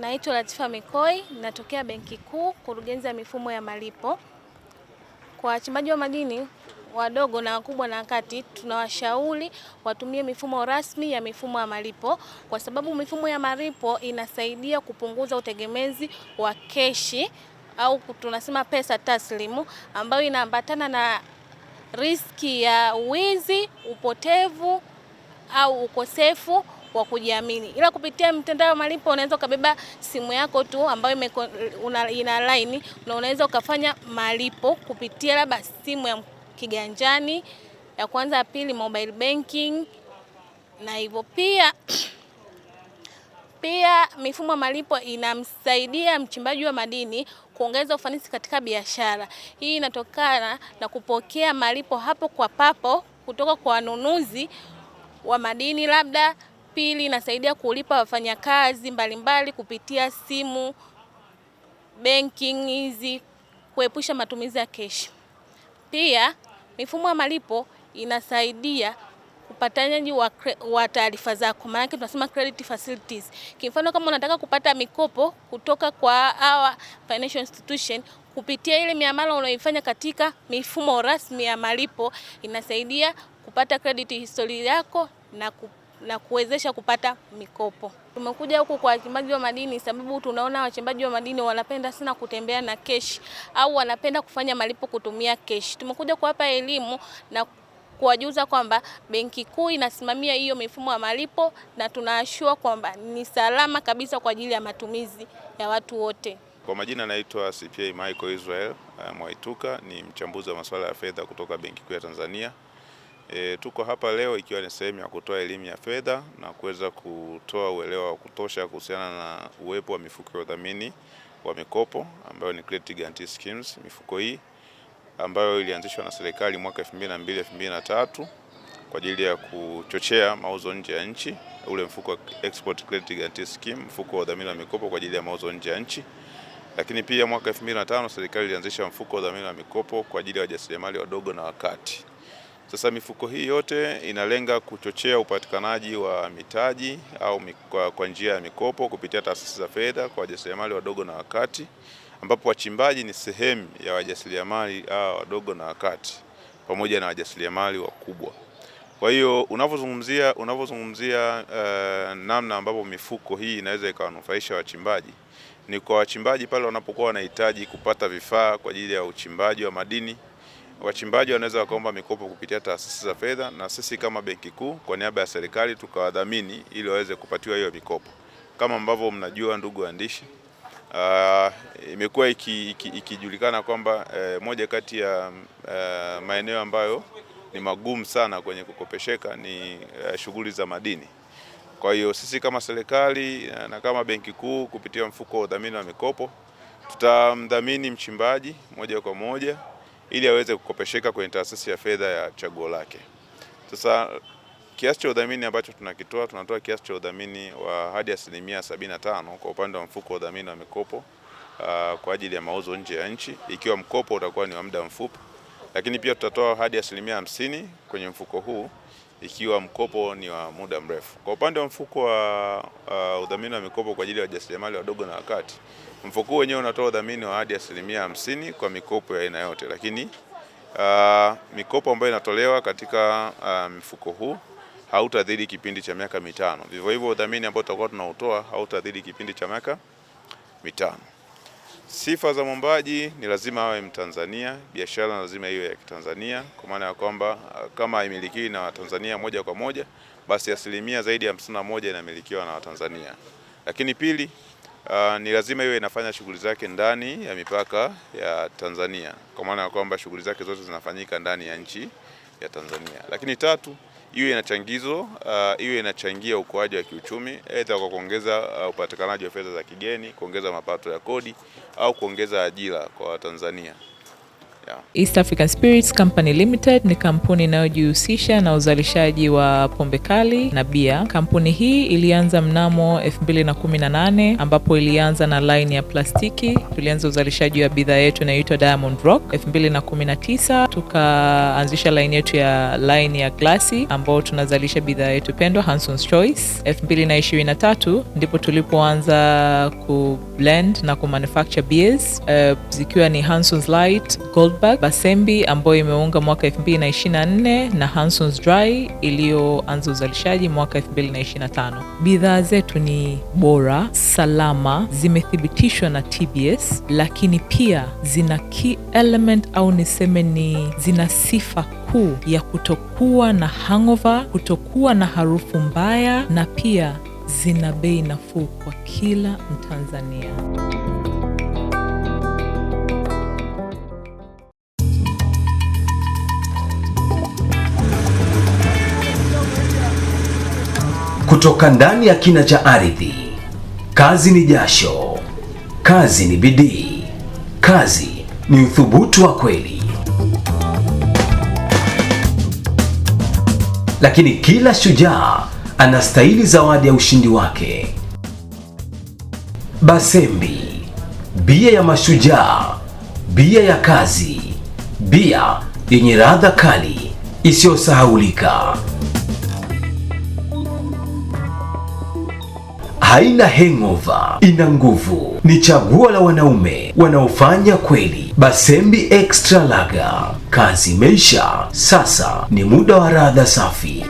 Naitwa Latifa Mikoi, natokea Benki Kuu, kurugenzi ya mifumo ya malipo. Kwa wachimbaji wa madini wadogo na wakubwa na kati, tunawashauri watumie mifumo rasmi ya mifumo ya malipo, kwa sababu mifumo ya malipo inasaidia kupunguza utegemezi wa keshi au tunasema pesa taslimu, ambayo inaambatana na riski ya wizi, upotevu au ukosefu wa kujiamini. Ila kupitia mtandao wa malipo unaweza ukabeba simu yako tu ambayo ina line, na unaweza ukafanya malipo kupitia labda simu ya kiganjani ya kwanza, ya pili mobile banking, na hivyo pia mifumo ya malipo inamsaidia mchimbaji wa madini kuongeza ufanisi katika biashara. Hii inatokana na kupokea malipo hapo kwa papo kutoka kwa wanunuzi wa madini labda. Pili, inasaidia kulipa wafanyakazi mbalimbali kupitia simu, banking hizi, kuepusha matumizi ya keshi. Pia mifumo ya malipo inasaidia upatanaji wa taarifa zako, maana tunasema credit facilities. Kimfano, kama unataka kupata mikopo kutoka kwa our financial institution kupitia ile miamala unayoifanya katika mifumo rasmi ya malipo, inasaidia kupata credit history yako na kuwezesha kupata mikopo. Tumekuja huku kwa wachimbaji wa madini sababu tunaona wachimbaji wa madini wanapenda sana kutembea na keshi au wanapenda kufanya malipo kutumia keshi. Tumekuja kuwapa elimu na kuwajuza kwamba Benki Kuu inasimamia hiyo mifumo ya malipo, na tunaashua kwamba ni salama kabisa kwa ajili ya matumizi ya watu wote. Kwa majina naitwa CPA Michael Israel Mwaituka, ni mchambuzi wa masuala ya fedha kutoka Benki Kuu ya Tanzania. Tuko hapa leo ikiwa ni sehemu ya kutoa elimu ya fedha na kuweza kutoa uelewa wa kutosha kuhusiana na uwepo wa mifuko ya udhamini wa mikopo ambayo ni Credit Guarantee Schemes. Mifuko hii ambayo ilianzishwa na serikali mwaka 2002-2003 kwa ajili ya kuchochea mauzo nje ya nchi, ule mfuko wa Export Credit Guarantee Scheme, mfuko wa udhamini wa mikopo kwa ajili ya mauzo nje ya nchi. Lakini pia mwaka 2005 serikali ilianzisha mfuko wa udhamini wa mikopo kwa ajili ya wajasiriamali wadogo na wakati. Sasa mifuko hii yote inalenga kuchochea upatikanaji wa mitaji au kwa njia ya mikopo kupitia taasisi za fedha kwa wajasiriamali wadogo na wakati, ambapo wachimbaji ni sehemu ya wajasiriamali wadogo na wakati pamoja na wajasiriamali wakubwa. Kwa hiyo unavozungumzia namna ambapo mifuko hii inaweza ikawanufaisha wachimbaji, ni kwa wachimbaji pale wanapokuwa wanahitaji kupata vifaa kwa ajili ya uchimbaji wa madini. Wachimbaji wanaweza wakaomba mikopo kupitia taasisi za fedha, na sisi kama Benki Kuu kwa niaba ya serikali tukawadhamini ili waweze kupatiwa hiyo mikopo. Kama ambavyo mnajua, ndugu waandishi, imekuwa ikijulikana kwamba moja kati ya maeneo ambayo ni magumu sana kwenye kukopesheka ni shughuli za madini. Kwa hiyo sisi kama serikali na kama Benki Kuu kupitia mfuko wa udhamini wa mikopo tutamdhamini mchimbaji moja kwa moja ili aweze kukopesheka kwenye taasisi ya fedha ya chaguo lake. Sasa kiasi cha udhamini ambacho tunatoa kiasi cha udhamini wa hadi 75% kwa upande wa mfuko wa udhamini wa mikopo kwa ajili ya mauzo nje ya nchi, ikiwa mkopo utakuwa ni wa muda mfupi. Lakini pia tutatoa hadi 50% kwenye mfuko huu ikiwa mkopo ni wa muda mrefu. Kwa upande wa mfuko wa udhamini wa mikopo kwa ajili ya wajasiriamali wadogo na wakati, mfuko wenyewe unatoa udhamini wa hadi 50% kwa mikopo ya aina yote, lakini mikopo ambayo inatolewa katika mfuko huu hautadhidi kipindi cha miaka 5. Vivyo hivyo udhamini ambao tutakuwa tunautoa hautadhidi kipindi cha miaka 5. Sifa za mwombaji ni lazima awe Mtanzania, biashara lazima iwe ya Kitanzania, kwa maana ya kwamba kama haimilikiwi na Watanzania moja kwa moja, basi asilimia zaidi ya 51 inamilikiwa na Watanzania. Lakini pili, ni lazima iwe inafanya shughuli zake ndani ya mipaka ya Tanzania, kwa maana ya kwamba shughuli zake zote zinafanyika ndani ya nchi ya Tanzania. Lakini tatu, iwe inachangia ukuaji wa kiuchumi, aidha kwa kuongeza upatikanaji wa fedha za kigeni, kuongeza mapato ya kodi au kuongeza ajira kwa Watanzania. East African Spirits Company Limited ni kampuni inayojihusisha na uzalishaji wa pombe kali na bia. Kampuni hii ilianza mnamo 2018 ambapo ilianza na line ya plastiki. Tulianza uzalishaji wa bidhaa yetu inayoitwa Diamond Rock. 2019 tukaanzisha line yetu ya line ya glasi ambao tunazalisha bidhaa yetu pendwa Hanson's Choice. 2023 ndipo tulipoanza ku blend na ku manufacture beers zikiwa ni Hanson's Light, Goldberg, Basembi ambayo imeunga mwaka 2024 na Hanson's Dry iliyoanza uzalishaji mwaka 2025. Bidhaa zetu ni bora, salama, zimethibitishwa na TBS, lakini pia zina key element au niseme ni zina sifa kuu ya kutokuwa na hangover, kutokuwa na harufu mbaya, na pia zina bei nafuu kwa kila Mtanzania. Kutoka ndani ya kina cha ardhi, kazi ni jasho, kazi ni bidii, kazi ni uthubutu wa kweli. Lakini kila shujaa anastahili zawadi ya ushindi wake. Basembi, bia ya mashujaa, bia ya kazi, bia yenye ladha kali isiyosahaulika. Haina hangover, ina nguvu. Ni chaguo la wanaume wanaofanya kweli. Basembi Extra Lager, kazi imeisha, sasa ni muda wa ladha safi.